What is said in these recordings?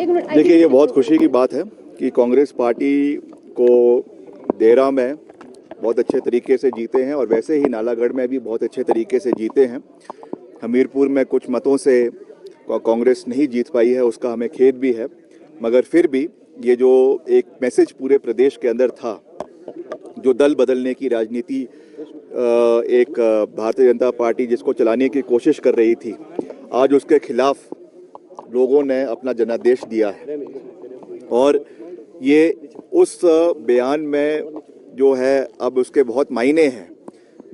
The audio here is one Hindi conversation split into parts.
देखिए, ये बहुत खुशी की बात है कि कांग्रेस पार्टी को देहरा में बहुत अच्छे तरीके से जीते हैं और वैसे ही नालागढ़ में भी बहुत अच्छे तरीके से जीते हैं। हमीरपुर में कुछ मतों से कांग्रेस नहीं जीत पाई है, उसका हमें खेद भी है, मगर फिर भी ये जो एक मैसेज पूरे प्रदेश के अंदर था, जो दल बदलने की राजनीति एक भारतीय जनता पार्टी जिसको चलाने की कोशिश कर रही थी, आज उसके खिलाफ लोगों ने अपना जनादेश दिया है। और ये उस बयान में जो है अब उसके बहुत मायने हैं।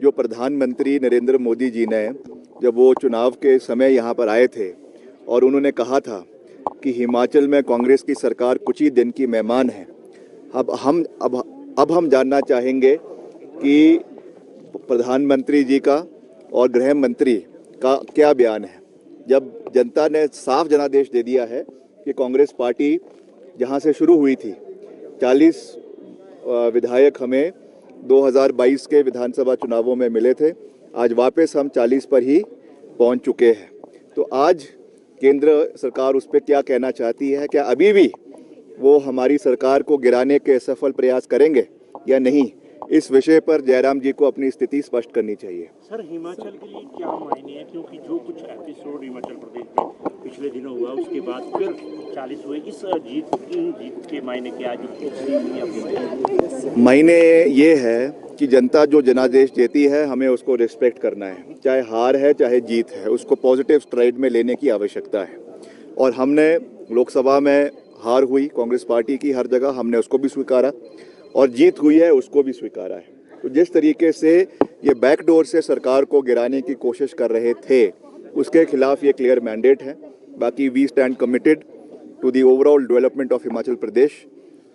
जो प्रधानमंत्री नरेंद्र मोदी जी ने जब वो चुनाव के समय यहाँ पर आए थे और उन्होंने कहा था कि हिमाचल में कांग्रेस की सरकार कुछ ही दिन की मेहमान है। अब हम जानना चाहेंगे कि प्रधानमंत्री जी का और गृह मंत्री का क्या बयान है, जब जनता ने साफ जनादेश दे दिया है कि कांग्रेस पार्टी जहां से शुरू हुई थी, 40 विधायक हमें 2022 के विधानसभा चुनावों में मिले थे, आज वापस हम 40 पर ही पहुंच चुके हैं। तो आज केंद्र सरकार उस पर क्या कहना चाहती है? क्या अभी भी वो हमारी सरकार को गिराने के सफल प्रयास करेंगे या नहीं? इस विषय पर जयराम जी को अपनी स्थिति स्पष्ट करनी चाहिए। सर, हिमाचल के लिए क्या मायने हैं, क्योंकि जो कुछ एपिसोड हिमाचल प्रदेश में पिछले दिनों हुआ उसके बाद फिर 40 हुए, इस जीत के मायने क्या है? मायने ये है कि जनता जो जनादेश देती है हमें उसको रिस्पेक्ट करना है, चाहे हार है चाहे जीत है, उसको पॉजिटिव स्ट्राइड में लेने की आवश्यकता है। और हमने लोकसभा में हार हुई कांग्रेस पार्टी की, हर जगह हमने उसको भी स्वीकारा, और जीत हुई है उसको भी स्वीकारा है। तो जिस तरीके से ये बैकडोर से सरकार को गिराने की कोशिश कर रहे थे, उसके खिलाफ ये क्लियर मैंडेट है। बाकी we stand committed to the overall development of Himachal Pradesh.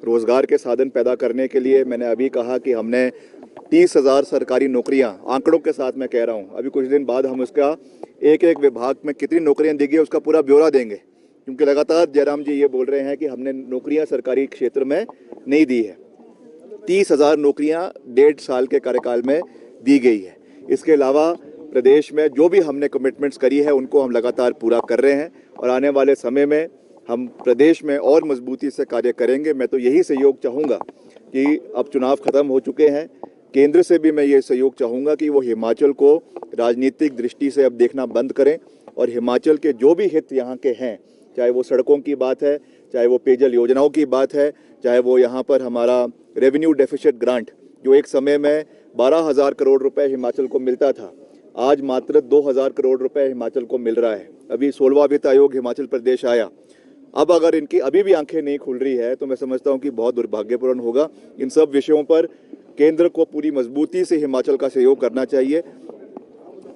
रोजगार के साधन पैदा करने के लिए मैंने अभी कहा कि हमने 30,000 सरकारी नौकरियां, आंकड़ों के साथ मैं कह रहा हूं, अभी कुछ दिन बाद हम उसका एक एक विभाग में कितनी नौकरियां दी गई उसका पूरा ब्यौरा देंगे, क्योंकि लगातार जयराम जी ये बोल रहे हैं कि हमने नौकरियां सरकारी क्षेत्र में नहीं दी है। 30,000 नौकरियां 1.5 साल के कार्यकाल में दी गई है। इसके अलावा प्रदेश में जो भी हमने कमिटमेंट्स करी है उनको हम लगातार पूरा कर रहे हैं और आने वाले समय में हम प्रदेश में और मजबूती से कार्य करेंगे। मैं तो यही सहयोग चाहूँगा कि अब चुनाव खत्म हो चुके हैं, केंद्र से भी मैं ये सहयोग चाहूँगा कि वो हिमाचल को राजनीतिक दृष्टि से अब देखना बंद करें और हिमाचल के जो भी हित यहाँ के हैं, चाहे वो सड़कों की बात है, चाहे वो पेयजल योजनाओं की बात है, चाहे वो यहाँ पर हमारा रेवेन्यू डेफिसिट ग्रांट, जो एक समय में 12,000 करोड़ रुपए हिमाचल को मिलता था, आज मात्र 2,000 करोड़ रुपए हिमाचल को मिल रहा है। अभी 16वां वित्त आयोग हिमाचल प्रदेश आया। अब अगर इनकी अभी भी आंखें नहीं खुल रही है तो मैं समझता हूँ कि बहुत दुर्भाग्यपूर्ण होगा। इन सब विषयों पर केंद्र को पूरी मजबूती से हिमाचल का सहयोग करना चाहिए।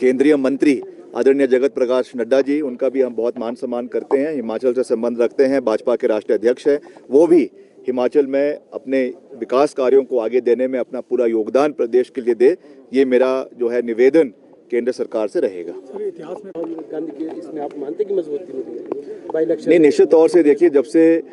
केंद्रीय मंत्री आदरणीय जगत प्रकाश नड्डा जी, उनका भी हम बहुत मान सम्मान करते हैं, हिमाचल से संबंध रखते हैं, भाजपा के राष्ट्रीय अध्यक्ष हैं, वो भी हिमाचल में अपने विकास कार्यों को आगे देने में अपना पूरा योगदान प्रदेश के लिए दे। ये मेरा जो है निवेदन केंद्र सरकार से रहेगा। इतिहास में राहुल गांधी की इसमें आप मानते कि मजबूती मिली है? नहीं, निश्चित तौर से देखिए, जब से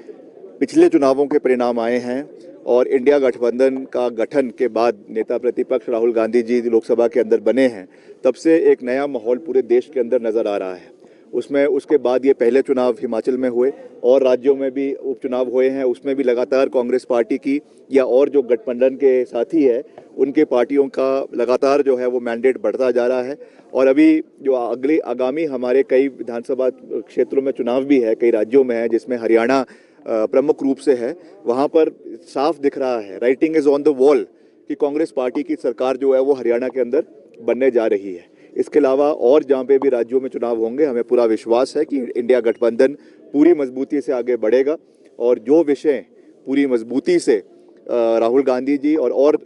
पिछले चुनावों के परिणाम आए हैं और इंडिया गठबंधन का गठन के बाद नेता प्रतिपक्ष राहुल गांधी जी लोकसभा के अंदर बने हैं, तब से एक नया माहौल पूरे देश के अंदर नजर आ रहा है। उसके बाद ये पहले चुनाव हिमाचल में हुए और राज्यों में भी उपचुनाव हुए हैं, उसमें भी लगातार कांग्रेस पार्टी की या और जो गठबंधन के साथी है उनके पार्टियों का लगातार जो है वो मैंडेट बढ़ता जा रहा है। और अभी जो आगामी हमारे कई विधानसभा क्षेत्रों में चुनाव भी है, कई राज्यों में है, जिसमें हरियाणा प्रमुख रूप से है, वहाँ पर साफ दिख रहा है, writing is on the wall, कि कांग्रेस पार्टी की सरकार जो है वो हरियाणा के अंदर बनने जा रही है। इसके अलावा और जहाँ पे भी राज्यों में चुनाव होंगे, हमें पूरा विश्वास है कि इंडिया गठबंधन पूरी मजबूती से आगे बढ़ेगा और जो विषय पूरी मजबूती से राहुल गांधी जी और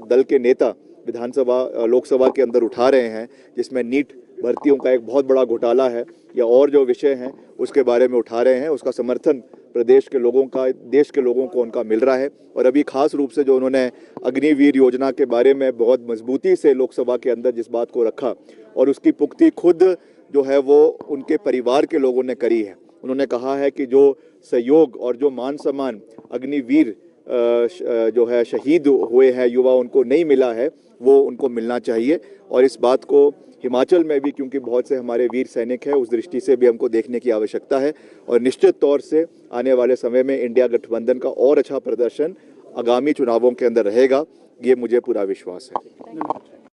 दल के नेता विधानसभा लोकसभा के अंदर उठा रहे हैं, जिसमें नीट भर्तियों का एक बहुत बड़ा घोटाला है या और जो विषय हैं उसके बारे में उठा रहे हैं, उसका समर्थन प्रदेश के लोगों का, देश के लोगों को उनका मिल रहा है। और अभी खास रूप से जो उन्होंने अग्निवीर योजना के बारे में बहुत मजबूती से लोकसभा के अंदर जिस बात को रखा और उसकी पुख्ती खुद जो है वो उनके परिवार के लोगों ने करी है। उन्होंने कहा है कि जो सहयोग और जो मान सम्मान अग्निवीर जो है शहीद हुए हैं युवा, उनको नहीं मिला है, वो उनको मिलना चाहिए। और इस बात को हिमाचल में भी, क्योंकि बहुत से हमारे वीर सैनिक हैं, उस दृष्टि से भी हमको देखने की आवश्यकता है। और निश्चित तौर से आने वाले समय में इंडिया गठबंधन का और अच्छा प्रदर्शन आगामी चुनावों के अंदर रहेगा, ये मुझे पूरा विश्वास है।